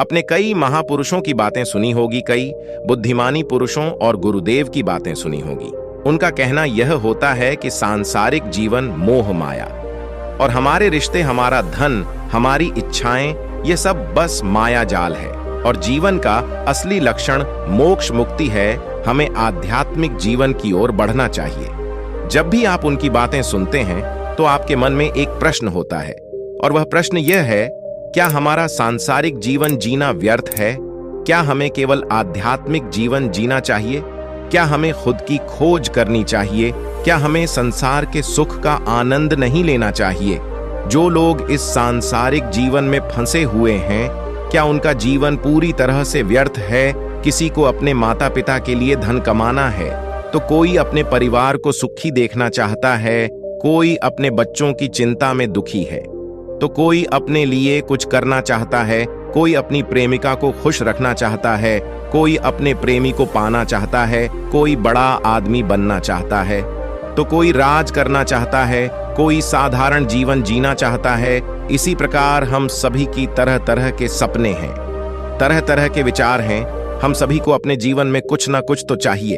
अपने कई महापुरुषों की बातें सुनी होगी, कई बुद्धिमानी पुरुषों और गुरुदेव की बातें सुनी होगी। उनका कहना यह होता है कि सांसारिक जीवन मोह माया और हमारे रिश्ते, हमारा धन, हमारी इच्छाएं, ये सब बस माया जाल है और जीवन का असली लक्षण मोक्ष मुक्ति है। हमें आध्यात्मिक जीवन की ओर बढ़ना चाहिए। जब भी आप उनकी बातें सुनते हैं तो आपके मन में एक प्रश्न होता है और वह प्रश्न यह है, क्या हमारा सांसारिक जीवन जीना व्यर्थ है? क्या हमें केवल आध्यात्मिक जीवन जीना चाहिए? क्या हमें खुद की खोज करनी चाहिए? क्या हमें संसार के सुख का आनंद नहीं लेना चाहिए? जो लोग इस सांसारिक जीवन में फंसे हुए हैं, क्या उनका जीवन पूरी तरह से व्यर्थ है? किसी को अपने माता पिता के लिए धन कमाना है, तो कोई अपने परिवार को सुखी देखना चाहता है, कोई अपने बच्चों की चिंता में दुखी है, तो कोई अपने लिए कुछ करना चाहता है, कोई अपनी प्रेमिका को खुश रखना चाहता है, कोई अपने प्रेमी को पाना चाहता है, कोई बड़ा आदमी बनना चाहता है, तो कोई राज करना चाहता है, कोई साधारण जीवन जीना चाहता है। इसी प्रकार हम सभी की तरह तरह के सपने हैं, तरह तरह के विचार हैं। हम सभी को अपने जीवन में कुछ ना कुछ तो चाहिए,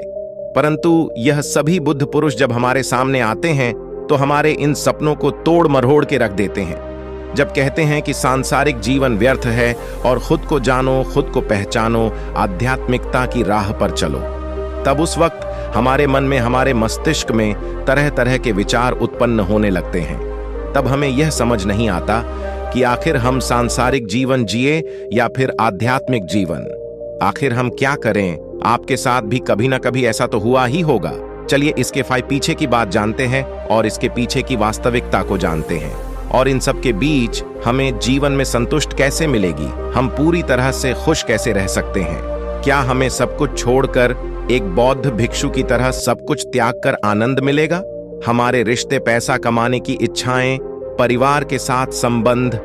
परंतु यह सभी बुद्ध पुरुष जब हमारे सामने आते हैं तो हमारे इन सपनों को तोड़ मरोड़ के रख देते हैं। जब कहते हैं कि सांसारिक जीवन व्यर्थ है और खुद को जानो, खुद को पहचानो, आध्यात्मिकता की राह पर चलो, तब उस वक्त हमारे मन में, हमारे मस्तिष्क में तरह तरह के विचार उत्पन्न होने लगते हैं। तब हमें यह समझ नहीं आता कि आखिर हम सांसारिक जीवन जिए या फिर आध्यात्मिक जीवन, आखिर हम क्या करें। आपके साथ भी कभी ना कभी ऐसा तो हुआ ही होगा। चलिए इसके पीछे की बात जानते हैं और इसके पीछे की वास्तविकता को जानते हैं, और इन सब के बीच हमें जीवन में संतुष्ट कैसे मिलेगी, हम पूरी तरह से खुश कैसे रह सकते हैं। क्या हमें सब कुछ छोड़कर एक बौद्ध भिक्षु की तरह सब कुछ त्याग कर आनंद मिलेगा? हमारे रिश्ते, पैसा कमाने की इच्छाएं, परिवार के साथ संबंध,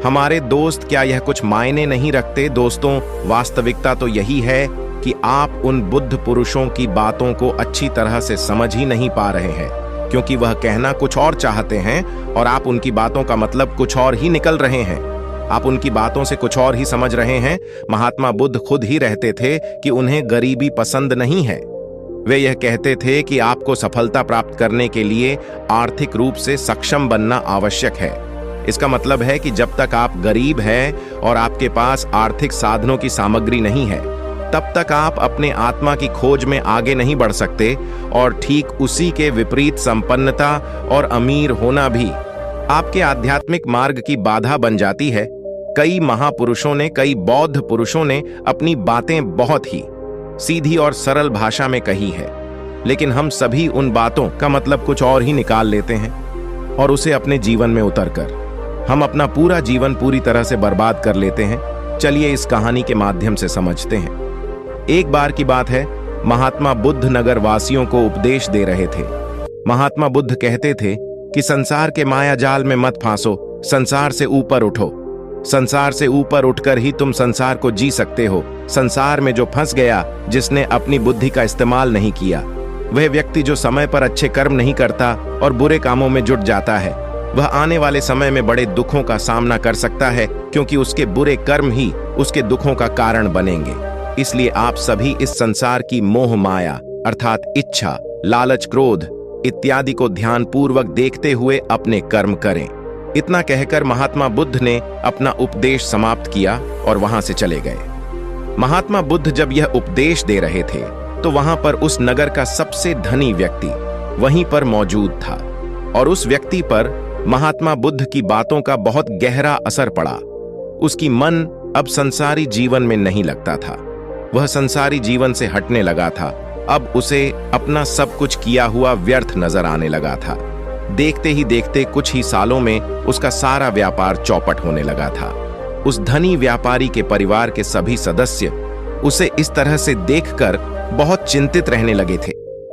हमारे दोस्त, क्या यह कुछ मायने नहीं रखते? दोस्तों, वास्तविकता तो यही है कि आप उन बुद्ध पुरुषों की बातों को अच्छी तरह से समझ ही नहीं पा रहे हैं, क्योंकि वह कहना कुछ और चाहते हैं और आप उनकी बातों का मतलब कुछ और ही निकल रहे हैं। आप उनकी बातों से कुछ और ही समझ रहे हैं। महात्मा बुद्ध खुद ही रहते थे कि उन्हें गरीबी पसंद नहीं है। वे यह कहते थे कि आपको सफलता प्राप्त करने के लिए आर्थिक रूप से सक्षम बनना आवश्यक है। इसका मतलब है कि जब तक आप गरीब हैं और आपके पास आर्थिक साधनों की सामग्री नहीं है, तब तक आप अपने आत्मा की खोज में आगे नहीं बढ़ सकते। और ठीक उसी के विपरीत संपन्नता और अमीर होना भी आपके आध्यात्मिक मार्ग की बाधा बन जाती है। कई महापुरुषों ने, कई बौद्ध पुरुषों ने अपनी बातें बहुत ही सीधी और सरल भाषा में कही है, लेकिन हम सभी उन बातों का मतलब कुछ और ही निकाल लेते हैं और उसे अपने जीवन में उतरकर हम अपना पूरा जीवन पूरी तरह से बर्बाद कर लेते हैं। चलिए इस कहानी के माध्यम से समझते हैं। एक बार की बात है, महात्मा बुद्ध नगर वासियों को उपदेश दे रहे थे। महात्मा बुद्ध कहते थे कि संसार के माया जाल में मत फांसो, संसार से ऊपर उठो। संसार से ऊपर उठकर ही तुम संसार को जी सकते हो। संसार में जो फंस गया, जिसने अपनी बुद्धि का इस्तेमाल नहीं किया, वह व्यक्ति जो समय पर अच्छे कर्म नहीं करता और बुरे कामों में जुट जाता है, वह आने वाले समय में बड़े दुखों का सामना कर सकता है, क्योंकि उसके बुरे कर्म ही उसके दुखों का कारण बनेंगे। इसलिए आप सभी इस संसार की मोह माया अर्थात इच्छा, लालच, क्रोध इत्यादि को ध्यानपूर्वक देखते हुए अपने कर्म करें। इतना कहकर महात्मा बुद्ध ने अपना उपदेश समाप्त किया और वहां से चले गए। महात्मा बुद्ध जब यह उपदेश दे रहे थे तो वहां पर उस नगर का सबसे धनी व्यक्ति वहीं पर मौजूद था, और उस व्यक्ति पर महात्मा बुद्ध की बातों का बहुत गहरा असर पड़ा। उसकी मन अब संसारी जीवन में नहीं लगता था, वह संसारी जीवन से हटने लगा था। अब उसे अपना सब कुछ किया हुआ व्यर्थ नजर आने लगा था। देखते ही देखते कुछ ही सालों में उसका सारा व्यापार चौपट होने लगा था। उस धनी व्यापारी के परिवार के सभी सदस्य उसे इस तरह से देखकर बहुत चिंतित रहने लगे थे,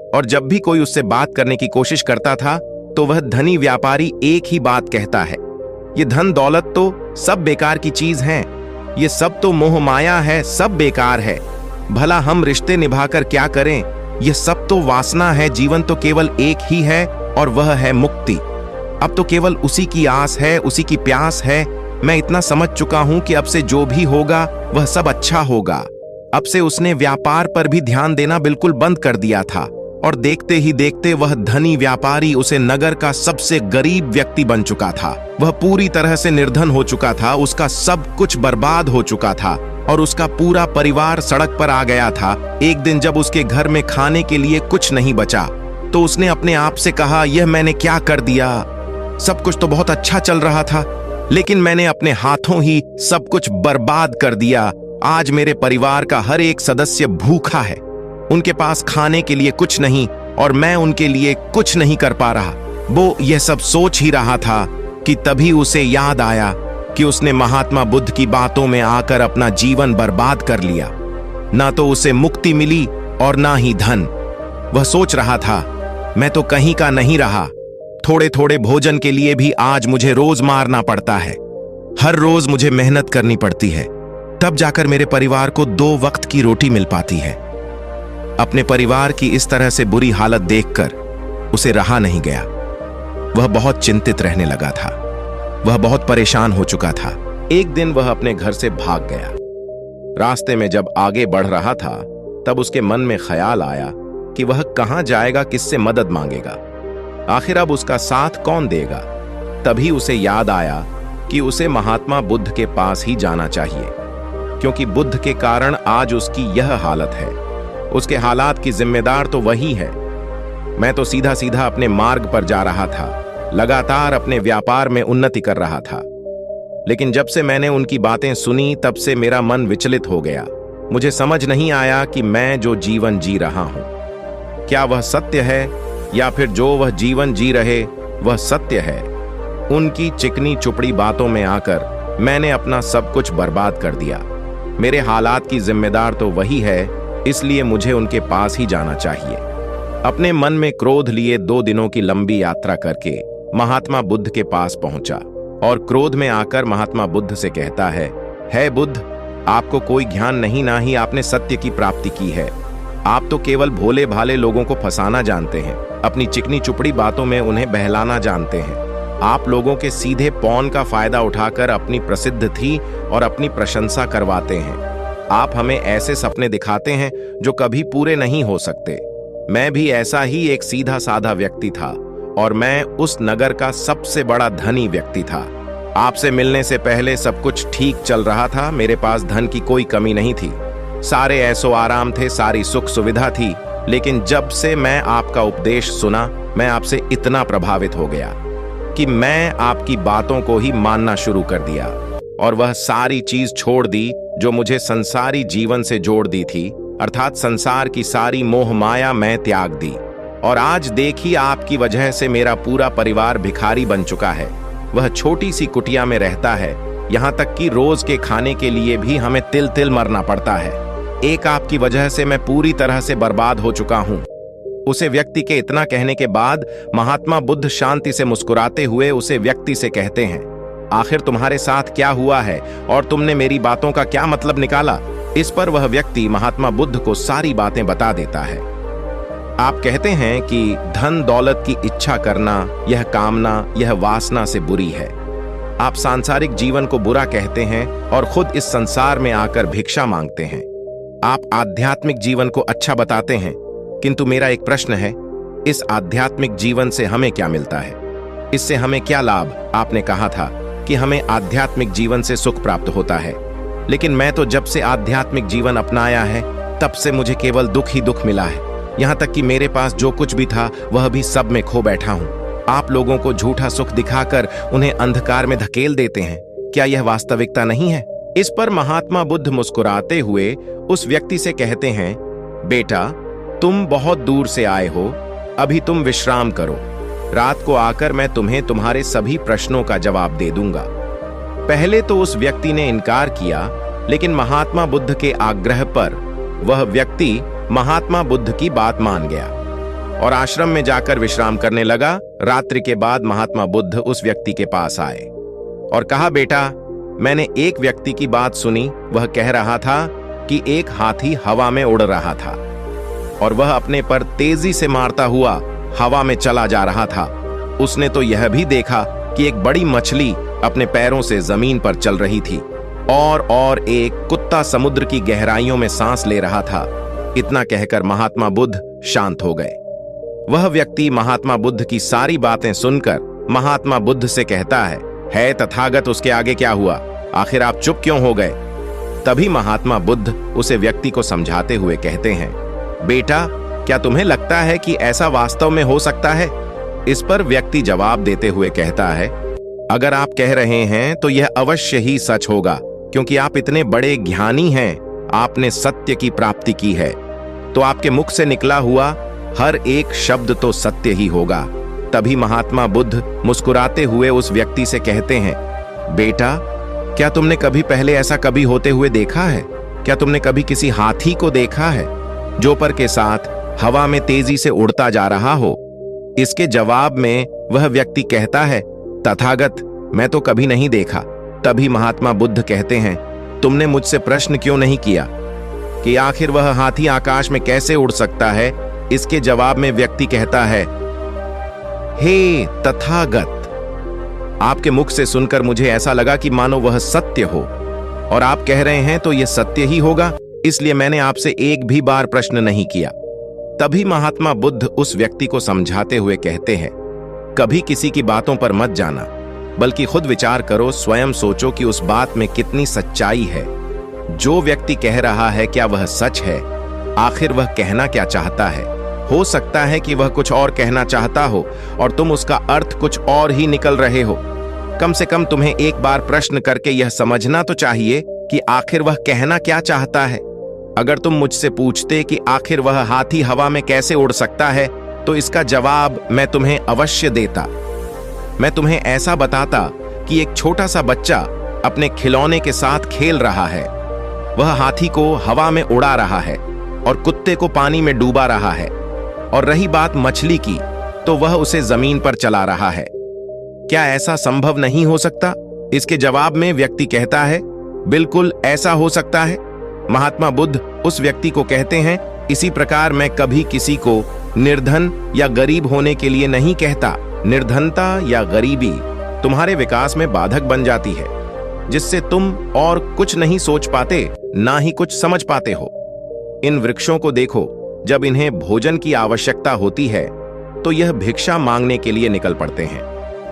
और जब भी कोई उससे बात करने की कोशिश करता था तो वह धनी व्यापारी एक ही बात कहता है, ये धन दौलत तो सब बेकार की चीज है, ये सब तो मोह माया है, सब बेकार है। भला हम रिश्ते निभाकर क्या करें? ये सब तो वासना है, जीवन तो केवल एक ही है और वह है मुक्ति। अब तो केवल उसी की आस है, उसी की प्यास है। मैं इतना समझ चुका हूं कि अब से जो भी होगा वह सब अच्छा होगा। अब से उसने व्यापार पर भी ध्यान देना बिल्कुल बंद कर दिया था और देखते ही देखते वह धनी व्यापारी उसे नगर का सबसे गरीब व्यक्ति बन चुका था। वह पूरी तरह से निर्धन हो चुका था, उसका सब कुछ बर्बाद हो चुका था और उसका पूरा परिवार सड़क पर आ गया था। एक दिन जब उसके घर में खाने के लिए कुछ नहीं बचा तो उसने अपने आप से कहा, यह मैंने क्या कर दिया? सब कुछ तो बहुत अच्छा चल रहा था, लेकिन मैंने अपने हाथों ही सब कुछ बर्बाद कर दिया। आज मेरे परिवार का हर एक सदस्य भूखा है, उनके पास खाने के लिए कुछ नहीं और मैं उनके लिए कुछ नहीं कर पा रहा। वो यह सब सोच ही रहा था कि तभी उसे याद आया कि उसने महात्मा बुद्ध की बातों में आकर अपना जीवन बर्बाद कर लिया। ना तो उसे मुक्ति मिली और ना ही धन। वह सोच रहा था, मैं तो कहीं का नहीं रहा। थोड़े थोड़े भोजन के लिए भी आज मुझे रोज मारना पड़ता है। हर रोज मुझे मेहनत करनी पड़ती है, तब जाकर मेरे परिवार को 2 वक्त की रोटी मिल पाती है। अपने परिवार की इस तरह से बुरी हालत देखकर उसे रहा नहीं गया। वह बहुत चिंतित रहने लगा था, वह बहुत परेशान हो चुका था। एक दिन वह अपने घर से भाग गया। रास्ते में जब आगे बढ़ रहा था तब उसके मन में ख्याल आया कि वह कहां जाएगा, किससे मदद मांगेगा, आखिर अब उसका साथ कौन देगा। तभी उसे याद आया कि उसे महात्मा बुद्ध के पास ही जाना चाहिए, क्योंकि बुद्ध के कारण आज उसकी यह हालत है। उसके हालात की जिम्मेदार तो वही है। मैं तो सीधा सीधा अपने मार्ग पर जा रहा था, लगातार अपने व्यापार में उन्नति कर रहा था, लेकिन जब से मैंने उनकी बातें सुनी तब से मेरा मन विचलित हो गया। मुझे समझ नहीं आया कि मैं जो जीवन जी रहा हूं, क्या वह सत्य है या फिर जो वह जीवन जी रहे वह सत्य है। उनकी चिकनी चुपड़ी बातों में आकर मैंने अपना सब कुछ बर्बाद कर दिया। मेरे हालात की जिम्मेदार तो वही है, इसलिए मुझे उनके पास ही जाना चाहिए। अपने मन में क्रोध लिए 2 दिनों की लंबी यात्रा करके महात्मा बुद्ध के पास पहुंचा और क्रोध में आकर महात्मा बुद्ध से कहता है बुद्ध, आपको कोई ज्ञान नहीं, ना ही आपने सत्य की प्राप्ति की है। आप तो केवल भोले भाले लोगों को फंसाना जानते हैं, अपनी चिकनी चुपड़ी बातों में उन्हें बहलाना जानते हैं। आप लोगों के सीधे पौन का फायदा उठाकर अपनी प्रसिद्ध थी और अपनी प्रशंसा करवाते हैं। आप हमें ऐसे सपने दिखाते हैं जो कभी पूरे नहीं हो सकते। मैं भी ऐसा ही एक सीधा साधा व्यक्ति था और मैं उस नगर का सबसे बड़ा धनी व्यक्ति था। आपसे मिलने से पहले सब कुछ ठीक चल रहा था, मेरे पास धन की कोई कमी नहीं थी, सारे ऐसो आराम थे, सारी सुख सुविधा थी। लेकिन जब से मैं आपका उपदेश सुना, मैं आपसे इतना प्रभावित हो गया कि मैं आपकी बातों को ही मानना शुरू कर दिया और वह सारी चीज छोड़ दी जो मुझे संसारी जीवन से जोड़ दी थी, अर्थात संसार की सारी मोह माया मैं त्याग दी। और आज देखिए, आपकी वजह से मेरा पूरा परिवार भिखारी बन चुका है। वह छोटी सी कुटिया में रहता है, यहाँ तक कि रोज के खाने के लिए भी हमें तिल तिल मरना पड़ता है। एक आपकी वजह से मैं पूरी तरह से बर्बाद हो चुका हूं। उसे व्यक्ति के इतना कहने के बाद महात्मा बुद्ध शांति से मुस्कुराते हुए उसे व्यक्ति से कहते हैं, आखिर तुम्हारे साथ क्या हुआ है और तुमने मेरी बातों का क्या मतलब निकाला? इस पर वह व्यक्ति महात्मा बुद्ध को सारी बातें बता देता है। आप कहते हैं कि धन दौलत की इच्छा करना, यह कामना, यह वासना से बुरी है। आप सांसारिक जीवन को बुरा कहते हैं और खुद इस संसार में आकर भिक्षा मांगते हैं। आप आध्यात्मिक जीवन को अच्छा बताते हैं, किंतु मेरा एक प्रश्न है, इस आध्यात्मिक जीवन से हमें क्या मिलता है? इससे हमें क्या लाभ? आपने कहा था कि हमें आध्यात्मिक जीवन से सुख प्राप्त होता है, लेकिन मैं तो जब से आध्यात्मिक जीवन अपनाया है तब से मुझे केवल दुख ही दुख मिला है। यहाँ तक कि मेरे पास जो कुछ भी था वह भी सब में खो बैठा हूँ। आप लोगों को झूठा सुख दिखाकर उन्हें अंधकार में धकेल देते हैं। क्या यह वास्तविकता नहीं है? इस पर महात्मा बुद्ध मुस्कुराते हुए उस व्यक्ति से कहते हैं, बेटा, तुम बहुत दूर से आए हो, अभी तुम विश्राम करो। रात को आकर मैं तुम्हें तुम्हारे सभी प्रश्नों का जवाब दे दूंगा। पहले तो उस व्यक्ति ने इनकार किया, लेकिन महात्मा बुद्ध के आग्रह पर वह व्यक्ति महात्मा बुद्ध की बात मान गया और आश्रम में जाकर विश्राम करने लगा। रात्रि के बाद महात्मा बुद्ध उस व्यक्ति के पास आए और कहा, बेटा, मैंने एक व्यक्ति की बात सुनी। वह कह रहा था कि एक हाथी हवा में उड़ रहा था और वह अपने पर तेजी से मारता हुआ हवा में चला जा रहा था। उसने तो यह भी देखा कि एक बड़ी मछली अपने पैरों से जमीन पर चल रही थी और एक कुत्ता समुद्र की गहराइयों में सांस ले रहा था। इतना कहकर महात्मा बुद्ध शांत हो गए। वह व्यक्ति महात्मा बुद्ध की सारी बातें सुनकर महात्मा बुद्ध से कहता है तथागत, उसके आगे क्या हुआ? आखिर आप चुप क्यों हो गए? तभी महात्मा बुद्ध उसे व्यक्ति को समझाते हुए कहते हैं, बेटा, क्या तुम्हें लगता है कि ऐसा वास्तव में हो सकता है? इस पर व्यक्ति जवाब देते हुए कहता है, अगर आप कह रहे हैं तो यह अवश्य ही सच होगा, क्योंकि आप इतने बड़े ज्ञानी हैं, आपने सत्य की प्राप्ति की है, तो आपके मुख से निकला हुआ हर एक शब्द तो सत्य ही होगा। तभी महात्मा बुद्ध मुस्कुराते हुए उस व्यक्ति से कहते हैं, बेटा, क्या तुमने कभी पहले ऐसा कभी होते हुए देखा है? क्या तुमने कभी किसी हाथी को देखा है जो पर के साथ हवा में तेजी से उड़ता जा रहा हो? इसके जवाब में वह व्यक्ति कहता है, तथागत, मैं तो कभी नहीं देखा। तभी महात्मा बुद्ध कहते हैं, तुमने मुझसे प्रश्न क्यों नहीं किया कि आखिर वह हाथी आकाश में कैसे उड़ सकता है? इसके जवाब में व्यक्ति कहता है, हे तथागत, आपके मुख से सुनकर मुझे ऐसा लगा कि मानो वह सत्य हो, और आप कह रहे हैं तो यह सत्य ही होगा, इसलिए मैंने आपसे एक भी बार प्रश्न नहीं किया। तभी महात्मा बुद्ध उस व्यक्ति को समझाते हुए कहते हैं, कभी किसी की बातों पर मत जाना, बल्कि खुद विचार करो, स्वयं सोचो कि उस बात में कितनी सच्चाई है। जो व्यक्ति कह रहा है क्या वह सच है? आखिर वह कहना क्या चाहता है? हो सकता है कि वह कुछ और कहना चाहता हो और तुम उसका अर्थ कुछ और ही निकल रहे हो। कम से कम तुम्हें एक बार प्रश्न करके यह समझना तो चाहिए कि आखिर वह कहना क्या चाहता है। अगर तुम मुझसे पूछते कि आखिर वह हाथी हवा में कैसे उड़ सकता है, तो इसका जवाब मैं तुम्हें अवश्य देता। मैं तुम्हें ऐसा बताता कि एक छोटा सा बच्चा अपने खिलौने के साथ खेल रहा है, वह हाथी को हवा में उड़ा रहा है और कुत्ते को पानी में डूबा रहा है, और रही बात मछली की, तो वह उसे जमीन पर चला रहा है। क्या ऐसा संभव नहीं हो सकता? इसके जवाब में व्यक्ति कहता है, बिल्कुल ऐसा हो सकता है। महात्मा बुद्ध उस व्यक्ति को कहते हैं, इसी प्रकार मैं कभी किसी को निर्धन या गरीब होने के लिए नहीं कहता। निर्धनता या गरीबी तुम्हारे विकास में बाधक बन जाती है, जिससे तुम और कुछ नहीं सोच पाते, ना ही कुछ समझ पाते हो। इन वृक्षों को देखो, जब इन्हें भोजन की आवश्यकता होती है तो यह भिक्षा मांगने के लिए निकल पड़ते हैं,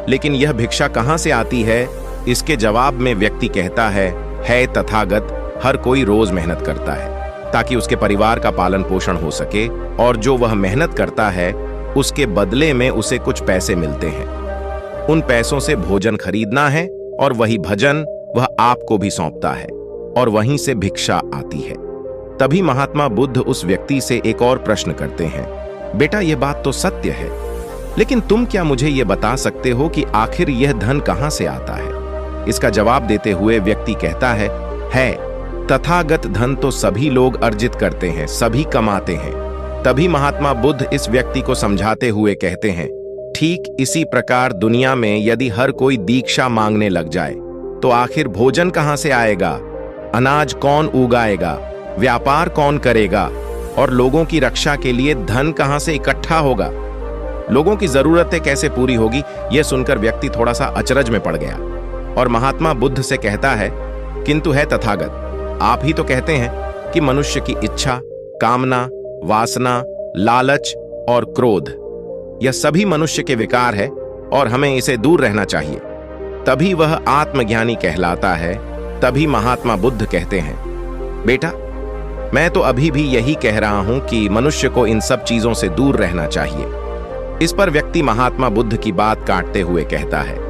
लेकिन यह भिक्षा कहां से आती है? इसके जवाब में व्यक्ति कहता है तथागत, हर कोई रोज मेहनत करता है ताकि उसके परिवार का पालन पोषण हो सके, और जो वह मेहनत करता है उसके बदले में उसे कुछ पैसे मिलते हैं। उन पैसों से भोजन खरीदना है, और वही भजन वह आपको भी सौंपता है, और वहीं से भिक्षा आती है। तभी महात्मा बुद्ध उस व्यक्ति से एक और प्रश्न करते हैं, बेटा, यह बात तो सत्य है, लेकिन तुम क्या मुझे यह बता सकते हो कि आखिर यह धन कहां से आता है? इसका जवाब देते हुए व्यक्ति कहता है तथागत, धन तो सभी लोग अर्जित करते हैं, सभी कमाते हैं। तभी महात्मा बुद्ध इस व्यक्ति को समझाते हुए कहते हैं, ठीक इसी प्रकार दुनिया में यदि हर कोई दीक्षा मांगने लग जाए तो आखिर भोजन कहां से आएगा? अनाज कौन उगाएगा? व्यापार कौन करेगा? और लोगों की रक्षा के लिए धन कहां से इकट्ठा होगा? लोगों की जरूरतें कैसे पूरी होगी? यह सुनकर व्यक्ति थोड़ा सा अचरज में पड़ गया और महात्मा बुद्ध से कहता है, किंतु है तथागत, आप ही तो कहते हैं कि मनुष्य की इच्छा, कामना, वासना, लालच और क्रोध, यह सभी मनुष्य के विकार है और हमें इसे दूर रहना चाहिए, तभी वह आत्मज्ञानी कहलाता है। तभी महात्मा बुद्ध कहते हैं, बेटा, मैं तो अभी भी यही कह रहा हूं कि मनुष्य को इन सब चीजों से दूर रहना चाहिए। इस पर व्यक्ति महात्मा बुद्ध की बात काटते हुए कहता है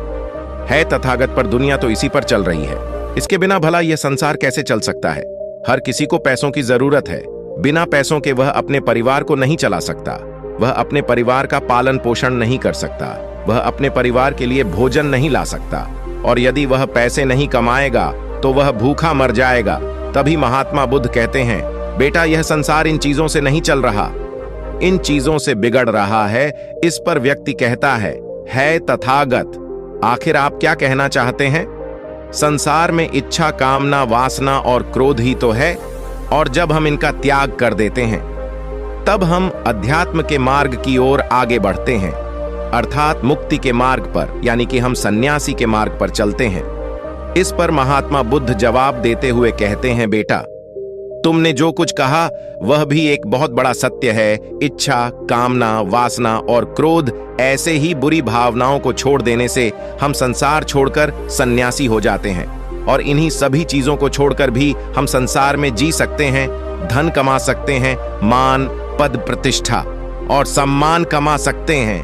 तथागत, पर दुनिया तो इसी पर चल रही है, इसके बिना भला यह संसार कैसे चल सकता है? हर किसी को पैसों की जरूरत है, बिना पैसों के वह अपने परिवार को नहीं चला सकता, वह अपने परिवार का पालन पोषण नहीं कर सकता, वह अपने परिवार के लिए भोजन नहीं ला सकता, और यदि वह पैसे नहीं कमाएगा तो वह भूखा मर जाएगा। तभी महात्मा बुद्ध कहते हैं, बेटा, यह संसार इन चीजों से नहीं चल रहा, इन चीजों से बिगड़ रहा है। इस पर व्यक्ति कहता है तथागत, आखिर आप क्या कहना चाहते हैं? संसार में इच्छा, कामना, वासना और क्रोध ही तो है, और जब हम इनका त्याग कर देते हैं तब हम अध्यात्म के मार्ग की ओर आगे बढ़ते हैं। अर्थात मुक्ति के मार्ग पर, यानी कि हम सन्यासी के मार्ग पर चलते हैं। इस पर महात्मा बुद्ध जवाब देते हुए कहते हैं, बेटा, तुमने जो कुछ कहा वह भी एक बहुत बड़ा सत्य है। इच्छा, कामना, वासना और क्रोध ऐसे ही बुरी भावनाओं को छोड़ देने से हम संसार छोड़कर सन्यासी हो जाते हैं, और इन्हीं सभी चीजों को छोड़कर भी हम संसार में जी सकते हैं, धन कमा सकते हैं, मान, पद, प्रतिष्ठा और सम्मान कमा सकते हैं,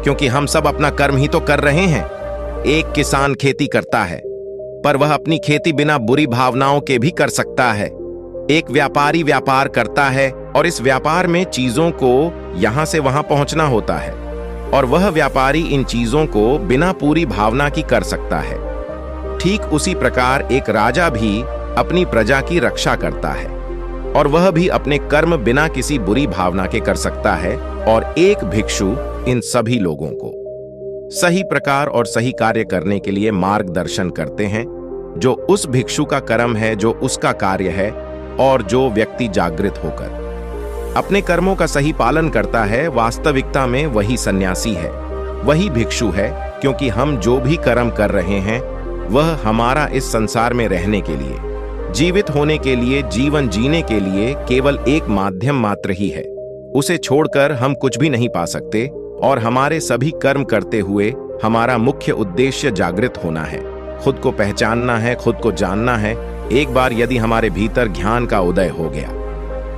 क्योंकि हम सब अपना कर्म ही तो कर रहे हैं। एक किसान खेती करता है, पर वह अपनी खेती बिना बुरी भावनाओं के भी कर सकता है। एक व्यापारी व्यापार करता है, और इस व्यापार में चीजों को यहां से वहां पहुंचना होता है, और वह व्यापारी इन चीजों को बिना पूरी भावना की कर सकता है। ठीक उसी प्रकार एक राजा भी अपनी प्रजा की रक्षा करता है, और वह भी अपने कर्म बिना किसी बुरी भावना के कर सकता है, और एक भिक्षु इन सभी लोगों को सही प्रकार और सही कार्य करने के लिए मार्गदर्शन करते हैं, जो उस भिक्षु का कर्म है, जो उसका कार्य है, और जो व्यक्ति जागृत होकर अपने कर्मों का सही पालन करता है, वास्तविकता में वही सन्यासी है, वही भिक्षु है, क्योंकि हम जो भी कर्म कर रहे हैं वह हमारा इस संसार में रहने के लिए, जीवित होने के लिए, जीवन जीने के लिए केवल एक माध्यम मात्र ही है। उसे छोड़कर हम कुछ भी नहीं पा सकते, और हमारे सभी कर्म करते हुए हमारा मुख्य उद्देश्य जागृत होना है, खुद को पहचानना है, खुद को जानना है। एक बार यदि हमारे भीतर ज्ञान का उदय हो गया,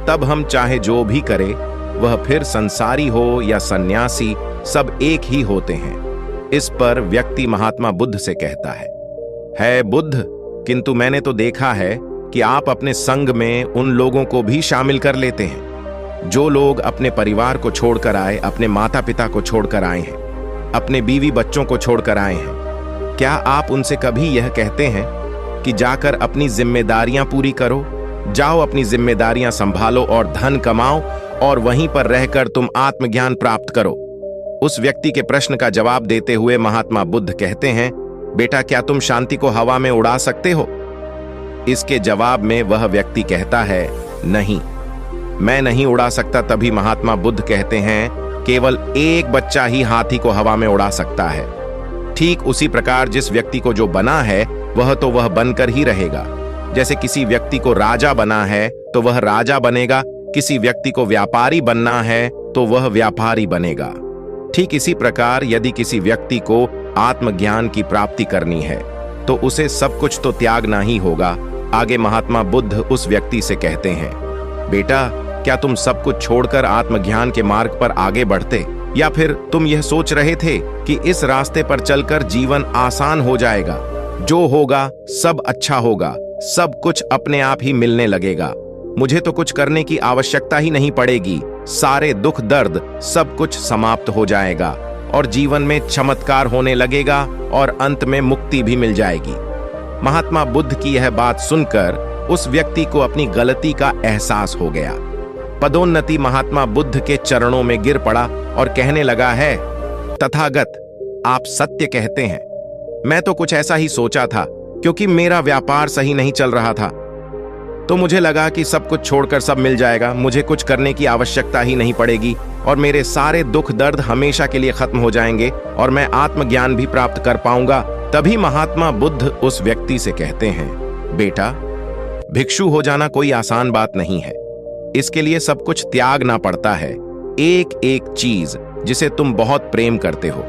तब हम चाहे जो भी करें, वह फिर संसारी हो या सन्यासी, सब एक ही होते हैं। इस पर व्यक्ति महात्मा बुद्ध से कहता है बुद्ध, किंतु मैंने तो देखा है कि आप अपने संग में उन लोगों को भी शामिल कर लेते हैं, जो लोग अपने परिवार को छोड़कर आए, अपने माता पिता को छोड़कर आए हैं, अपने बीवी बच्चों को छोड़कर आए हैं। क्या आप उनसे कभी यह कहते हैं कि जाकर अपनी जिम्मेदारियां पूरी करो, जाओ अपनी जिम्मेदारियां संभालो और धन कमाओ, और वहीं पर रहकर तुम आत्मज्ञान प्राप्त करो? उस व्यक्ति के प्रश्न का जवाब देते हुए महात्मा बुद्ध कहते हैं, बेटा, क्या तुम शांति को हवा में उड़ा सकते हो? इसके जवाब में वह व्यक्ति कहता है, नहीं, मैं नहीं उड़ा सकता। तभी महात्मा बुद्ध कहते हैं, केवल एक बच्चा ही हाथी को हवा में उड़ा सकता है। ठीक उसी प्रकार जिस व्यक्ति को जो बना है वह तो वह बनकर ही रहेगा। जैसे किसी व्यक्ति को राजा बना है तो वह राजा बनेगा, किसी व्यक्ति को व्यापारी बनना है तो वह व्यापारी बनेगा। ठीक इसी प्रकार यदि किसी व्यक्ति को आत्मज्ञान की प्राप्ति करनी है तो उसे सब कुछ तो त्यागना ही होगा। आगे महात्मा बुद्ध उस व्यक्ति से कहते हैं, बेटा, क्या तुम सब कुछ छोड़कर आत्मज्ञान के मार्ग पर आगे बढ़ते, या फिर तुम यह सोच रहे थे कि इस रास्ते पर चलकर जीवन आसान हो जाएगा, जो होगा सब अच्छा होगा, सब कुछ अपने आप ही मिलने लगेगा, मुझे तो कुछ करने की आवश्यकता ही नहीं पड़ेगी, सारे दुख दर्द सब कुछ समाप्त हो जाएगा और जीवन में चमत्कार होने लगेगा और अंत में मुक्ति भी मिल जाएगी। महात्मा बुद्ध की यह बात सुनकर उस व्यक्ति को अपनी गलती का एहसास हो गया। पदोन्नति महात्मा बुद्ध के चरणों में गिर पड़ा और कहने लगा, है तथागत, आप सत्य कहते हैं। मैं तो कुछ ऐसा ही सोचा था, क्योंकि मेरा व्यापार सही नहीं चल रहा था, तो मुझे लगा कि सब कुछ छोड़कर सब मिल जाएगा, मुझे कुछ करने की आवश्यकता ही नहीं पड़ेगी और मेरे सारे दुख दर्द हमेशा के लिए खत्म हो जाएंगे और मैं आत्मज्ञान भी प्राप्त कर पाऊंगा। तभी महात्मा बुद्ध उस व्यक्ति से कहते हैं, बेटा, भिक्षु हो जाना कोई आसान बात नहीं है, इसके लिए सब कुछ त्यागना पड़ता है। एक एक चीज जिसे तुम बहुत प्रेम करते हो,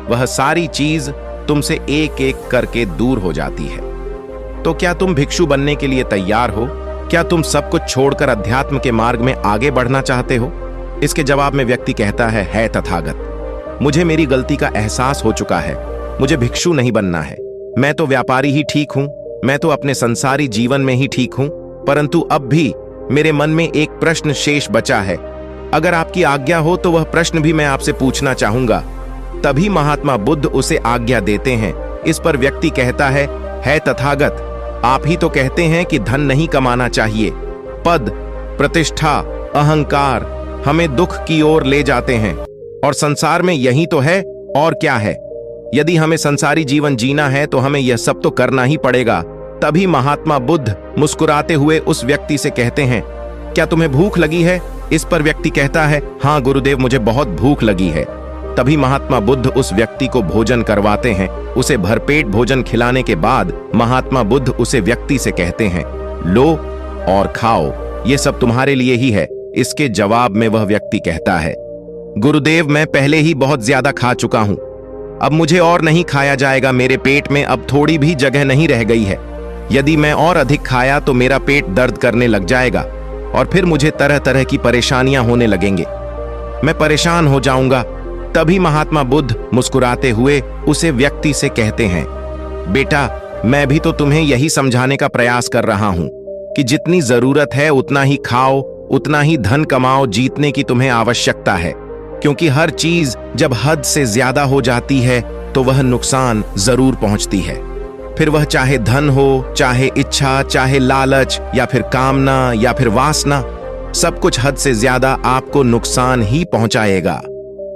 वह सारी चीज तुमसे एक एक करके दूर हो जाती है। तो क्या तुम भिक्षु बनने के लिए तैयार हो? क्या तुम सब कुछ छोड़कर अध्यात्म के मार्ग में आगे बढ़ना चाहते हो? इसके जवाब में व्यक्ति कहता है तथागत, मुझे मेरी गलती का एहसास हो चुका है, मुझे भिक्षु नहीं बनना है, मैं तो व्यापारी ही ठीक हूं, मैं तो अपने संसारी जीवन में ही ठीक हूं, परंतु अब भी मेरे मन में एक प्रश्न शेष बचा है। अगर आपकी आज्ञा हो तो वह प्रश्न भी मैं आपसे पूछना चाहूंगा। तभी महात्मा बुद्ध उसे आज्ञा देते हैं। इस पर व्यक्ति कहता है तथागत, आप ही तो कहते हैं कि धन नहीं कमाना चाहिए, पद, प्रतिष्ठा, अहंकार हमें दुख की ओर ले जाते हैं और संसार में यही तो है, और क्या है? यदि हमें संसारी जीवन जीना है तो हमें यह सब तो करना ही पड़ेगा। तभी महात्मा बुद्ध मुस्कुराते हुए उस व्यक्ति से कहते हैं, क्या तुम्हें भूख लगी है? इस पर व्यक्ति कहता है, हाँ गुरुदेव, मुझे बहुत भूख लगी है। तभी महात्मा बुद्ध उस व्यक्ति को भोजन करवाते हैं। उसे भरपेट भोजन खिलाने के बाद महात्मा बुद्ध उसे व्यक्ति से कहते हैं, लो और खाओ, ये सब तुम्हारे लिए ही है। इसके जवाब में वह व्यक्ति कहता है, गुरुदेव, मैं पहले ही बहुत ज्यादा खा चुका हूं, अब मुझे और नहीं खाया जाएगा। मेरे पेट में अब थोड़ी भी जगह नहीं रह गई है। यदि मैं और अधिक खाया तो मेरा पेट दर्द करने लग जाएगा और फिर मुझे तरह तरह की परेशानियां होने लगेंगे, मैं परेशान हो जाऊंगा। तभी महात्मा बुद्ध मुस्कुराते हुए उसे व्यक्ति से कहते हैं, बेटा, मैं भी तो तुम्हें यही समझाने का प्रयास कर रहा हूं कि जितनी जरूरत है उतना ही खाओ, उतना ही धन कमाओ, जीतने की तुम्हें आवश्यकता है। क्योंकि हर चीज जब हद से ज्यादा हो जाती है तो वह नुकसान जरूर पहुंचती है। फिर वह चाहे धन हो, चाहे इच्छा, चाहे लालच, या फिर कामना, या फिर वासना, सब कुछ हद से ज्यादा आपको नुकसान ही पहुंचाएगा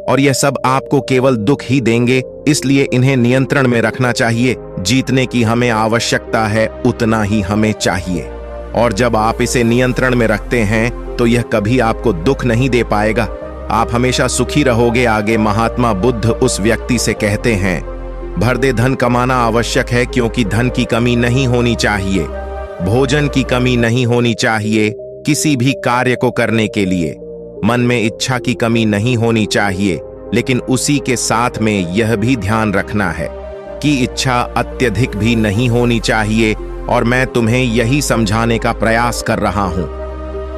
और यह सब आपको केवल दुख ही देंगे। इसलिए इन्हें नियंत्रण में रखना चाहिए। जीतने की हमें आवश्यकता है, उतना ही हमें चाहिए। और जब आप इसे नियंत्रण में रखते हैं तो यह कभी आपको दुख नहीं दे पाएगा, आप हमेशा सुखी रहोगे। आगे महात्मा बुद्ध उस व्यक्ति से कहते हैं, भर दे धन कमाना आवश्यक है, क्योंकि धन की कमी नहीं होनी चाहिए, भोजन की कमी नहीं होनी चाहिए, किसी भी कार्य को करने के लिए मन में इच्छा की कमी नहीं होनी चाहिए। लेकिन उसी के साथ में यह भी ध्यान रखना है कि इच्छा अत्यधिक भी नहीं होनी चाहिए। और मैं तुम्हें यही समझाने का प्रयास कर रहा हूं,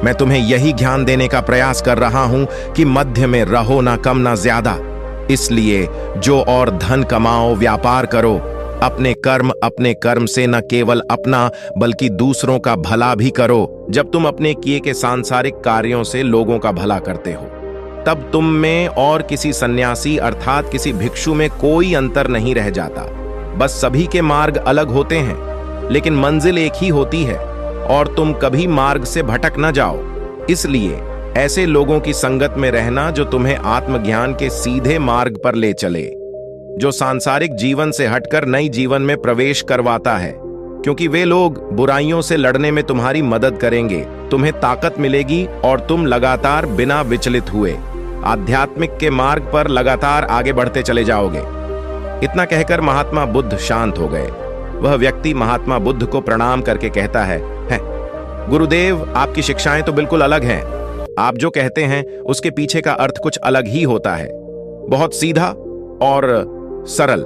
मैं तुम्हें यही ज्ञान देने का प्रयास कर रहा हूं कि मध्य में रहो, ना कम ना ज्यादा। इसलिए जो और धन कमाओ, व्यापार करो, अपने कर्म से न केवल अपना बल्कि दूसरों का भला भी करो। जब तुम अपने किए के सांसारिक कार्यों से लोगों का भला करते हो, तब तुम में और किसी सन्यासी अर्थात किसी भिक्षु में कोई अंतर नहीं रह जाता। बस सभी के मार्ग अलग होते हैं, लेकिन मंजिल एक ही होती है और तुम कभी मार्ग से भटक न जाओ। इसलिए ऐसे लोगों की संगत में रहना जो तुम्हें आत्मज्ञान के सीधे मार्ग पर ले चले, जो सांसारिक जीवन से हटकर नई जीवन में प्रवेश करवाता है। क्योंकि वे लोग बुराइयों से लड़ने में तुम्हारी मदद करेंगे, तुम्हें ताकत मिलेगी और तुम लगातार बिना विचलित हुए आध्यात्मिक के मार्ग पर लगातार आगे बढ़ते चले जाओगे। इतना कहकर महात्मा बुद्ध शांत हो गए। वह व्यक्ति महात्मा बुद्ध को प्रणाम करके कहता है, गुरुदेव, आपकी शिक्षाएं तो बिल्कुल अलग हैं। आप जो कहते हैं उसके पीछे का अर्थ कुछ अलग ही होता है, बहुत सीधा और सरल,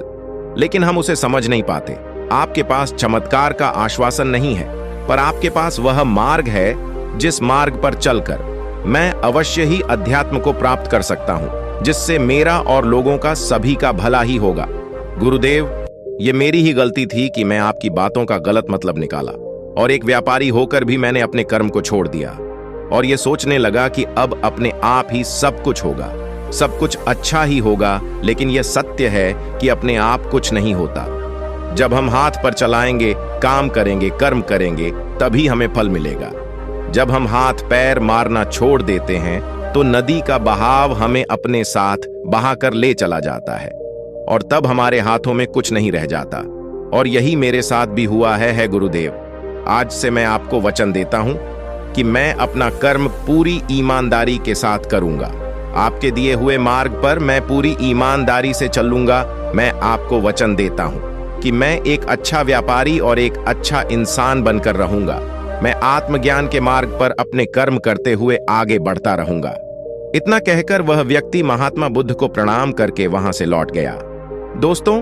लेकिन हम उसे समझ नहीं पाते। आपके पास चमत्कार का आश्वासन नहीं है, पर आपके पास वह मार्ग है जिस मार्ग पर चलकर मैं अवश्य ही अध्यात्म को प्राप्त कर सकता हूं, जिससे मेरा और लोगों का सभी का भला ही होगा। गुरुदेव, ये मेरी ही गलती थी कि मैं आपकी बातों का गलत मतलब निकाला और एक व्यापारी होकर भी मैंने अपने कर्म को छोड़ दिया और ये सोचने लगा कि अब अपने आप ही सब कुछ होगा, सब कुछ अच्छा ही होगा। लेकिन यह सत्य है कि अपने आप कुछ नहीं होता। जब हम हाथ पर चलाएंगे, काम करेंगे, कर्म करेंगे, तभी हमें फल मिलेगा। जब हम हाथ पैर मारना छोड़ देते हैं तो नदी का बहाव हमें अपने साथ बहाकर ले चला जाता है और तब हमारे हाथों में कुछ नहीं रह जाता। और यही मेरे साथ भी हुआ है गुरुदेव। आज से मैं आपको वचन देता हूं कि मैं अपना कर्म पूरी ईमानदारी के साथ करूंगा। आपके दिए हुए मार्ग पर मैं पूरी ईमानदारी से चलूंगा। मैं आपको वचन देता हूं कि मैं एक अच्छा व्यापारी और एक अच्छा इंसान बनकर रहूंगा। मैं आत्मज्ञान के मार्ग पर अपने कर्म करते हुए आगे बढ़ता रहूंगा। इतना कहकर वह व्यक्ति महात्मा बुद्ध को प्रणाम करके वहां से लौट गया। दोस्तों,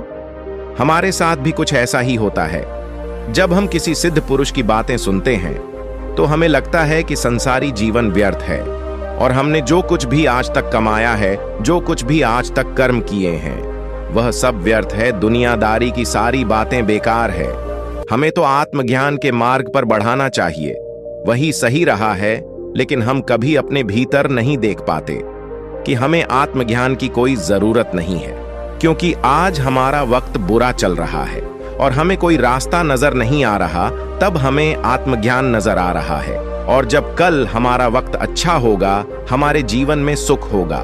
हमारे साथ भी कुछ ऐसा ही होता है। जब हम किसी सिद्ध पुरुष की बातें सुनते हैं तो हमें लगता है कि संसारी जीवन व्यर्थ है और हमने जो कुछ भी आज तक कमाया है, जो कुछ भी आज तक कर्म किए हैं, वह सब व्यर्थ है। दुनियादारी की सारी बातें बेकार है। हमें तो आत्मज्ञान के मार्ग पर बढ़ाना चाहिए, वही सही रहा है। लेकिन हम कभी अपने भीतर नहीं देख पाते कि हमें आत्मज्ञान की कोई जरूरत नहीं है, क्योंकि आज हमारा वक्त बुरा चल रहा है और हमें कोई रास्ता नजर नहीं आ रहा। तब हमें आत्मज्ञान नजर आ रहा है और जब कल हमारा वक्त अच्छा होगा, हमारे जीवन में सुख होगा,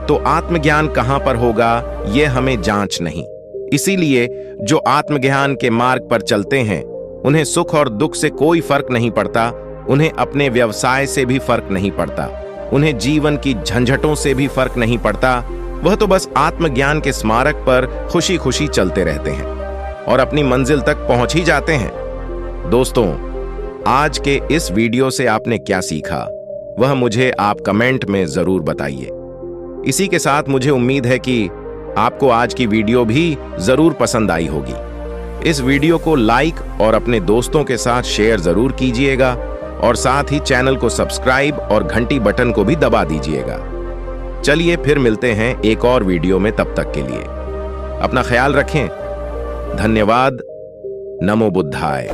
तो आत्मज्ञान कहां पर होगा यह हमें जांच नहीं। इसीलिए जो आत्मज्ञान के मार्ग पर चलते हैं उन्हें सुख और दुख से कोई फर्क नहीं पड़ता, उन्हें अपने व्यवसाय से भी फर्क नहीं पड़ता, उन्हें जीवन की झंझटों से भी फर्क नहीं पड़ता। वह तो बस आत्मज्ञान के स्मारक पर खुशी खुशी चलते रहते हैं और अपनी मंजिल तक पहुंच ही जाते हैं। दोस्तों, आज के इस वीडियो से आपने क्या सीखा, वह मुझे आप कमेंट में जरूर बताइए। इसी के साथ मुझे उम्मीद है कि आपको आज की वीडियो भी जरूर पसंद आई होगी। इस वीडियो को लाइक और अपने दोस्तों के साथ शेयर जरूर कीजिएगा और साथ ही चैनल को सब्सक्राइब और घंटी बटन को भी दबा दीजिएगा। चलिए फिर मिलते हैं एक और वीडियो में, तब तक के लिए अपना ख्याल रखें। धन्यवाद। नमो बुद्धाय।